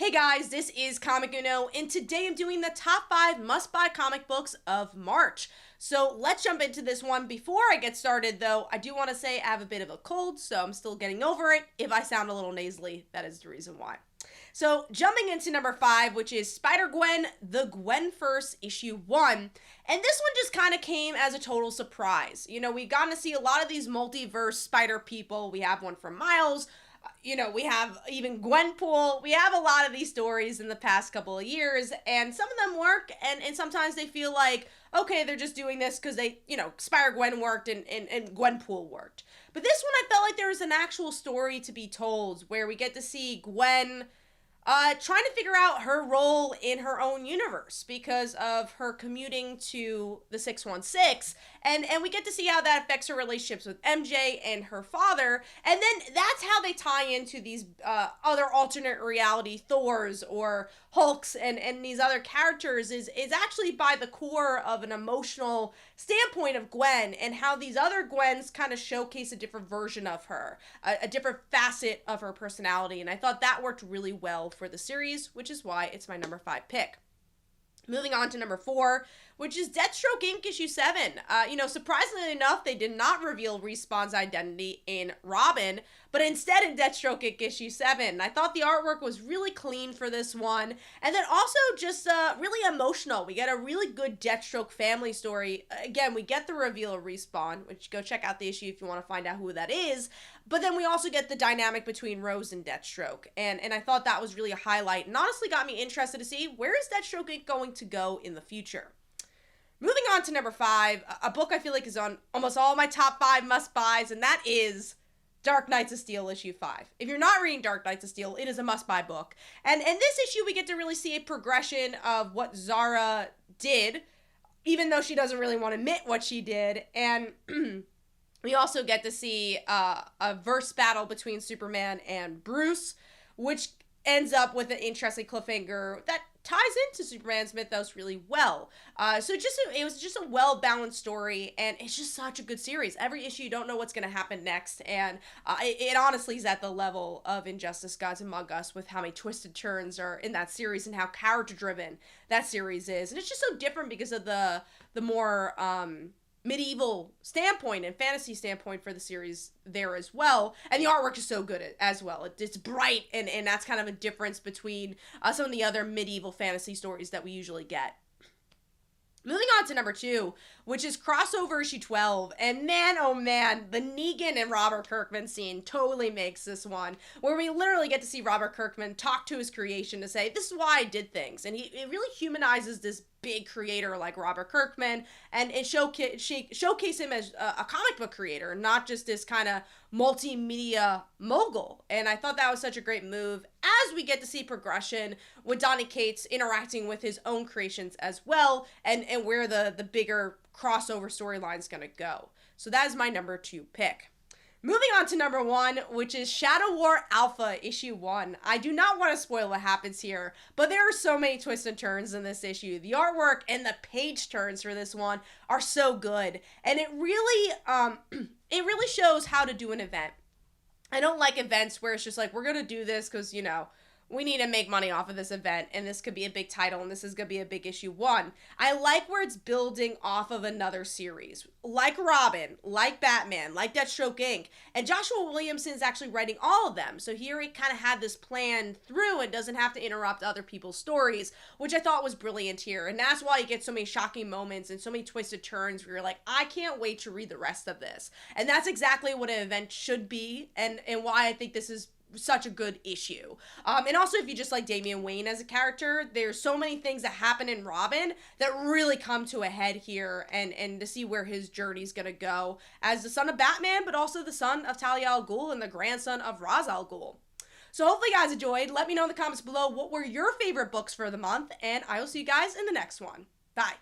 Hey guys, this is Comic Uno, and today I'm doing the top 5 must-buy comic books of March. So let's jump into this one. Before I get started, though, I do want to say I have a bit of a cold, so I'm still getting over it. If I sound a little nasally, that is the reason why. So jumping into number 5, which is Spider-Gwen, the Gwen Verse issue 1. And this one just kind of came as a total surprise. You know, we've gotten to see a lot of these multiverse spider people. We have one from Miles. We have even Gwenpool. We have a lot of these stories in the past couple of years, and some of them work, and sometimes they feel like, okay, they're just doing this because they, Spider-Gwen worked and Gwenpool worked. But this one, I felt like there was an actual story to be told, where we get to see Gwen trying to figure out her role in her own universe because of her commuting to the 616, and we get to see how that affects her relationships with MJ and her father, and then that's how they tie into these other alternate reality Thors or Hulks and these other characters is actually by the core of an emotional standpoint of Gwen, and how these other Gwens kind of showcase a different version of her, a different facet of her personality, and I thought that worked really well for the series, which is why it's my number 5 pick. Moving on to number 4, which is Deathstroke Inc. issue 7. Surprisingly enough, they did not reveal Respawn's identity in Robin, but instead in Deathstroke Inc. issue 7. I thought the artwork was really clean for this one, and then also just really emotional. We get a really good Deathstroke family story. Again, we get the reveal of Respawn, which go check out the issue if you want to find out who that is, but then we also get the dynamic between Rose and Deathstroke, and I thought that was really a highlight, and honestly got me interested to see where is Deathstroke Inc. going to go in the future. Moving on to number 5, a book I feel like is on almost all my top 5 must-buys, and that is Dark Knights of Steel issue 5. If you're not reading Dark Knights of Steel, it is a must-buy book. And in this issue, we get to really see a progression of what Zara did, even though she doesn't really want to admit what she did. And we also get to see a verse battle between Superman and Bruce, which ends up with an interesting cliffhanger that ties into Superman's mythos really well. So it was just a well-balanced story, and it's just such a good series. Every issue, you don't know what's going to happen next, and it honestly is at the level of Injustice Gods Among Us with how many twisted turns are in that series and how character-driven that series is. And it's just so different because of the more medieval standpoint and fantasy standpoint for the series there as well, and the artwork is so good as well. It's bright, and that's kind of a difference between some of the other medieval fantasy stories that we usually get. Moving on to number 2, which is Crossover issue 12, and man, oh man, the Negan and Robert Kirkman scene totally makes this one, where we literally get to see Robert Kirkman talk to his creation to say, this is why I did things, and it really humanizes this big creator like Robert Kirkman, and showcase him as a comic book creator, not just this kind of multimedia mogul. And I thought that was such a great move, as we get to see progression with Donny Cates interacting with his own creations as well, and where the bigger crossover storyline's gonna go. So that is my number 2 pick. Moving on to number 1, which is Shadow War Alpha issue 1. I do not want to spoil what happens here, but there are so many twists and turns in this issue. The artwork and the page turns for this one are so good, and it really shows how to do an event. I don't like events where it's just like, we're gonna do this because, we need to make money off of this event, and this could be a big title, and this is going to be a big issue 1. I like where it's building off of another series, like Robin, like Batman, like Deathstroke Inc., and Joshua Williamson's actually writing all of them, so here he kind of had this plan through and doesn't have to interrupt other people's stories, which I thought was brilliant here, and that's why you get so many shocking moments and so many twisted turns where you're like, I can't wait to read the rest of this, and that's exactly what an event should be, and why I think this is such a good issue. And also, if you just like Damian Wayne as a character, there's so many things that happen in Robin that really come to a head here, and to see where his journey's gonna go as the son of Batman, but also the son of Talia al Ghul and the grandson of Ra's al Ghul. So hopefully you guys enjoyed. Let me know in the comments below what were your favorite books for the month, and I will see you guys in the next one. Bye.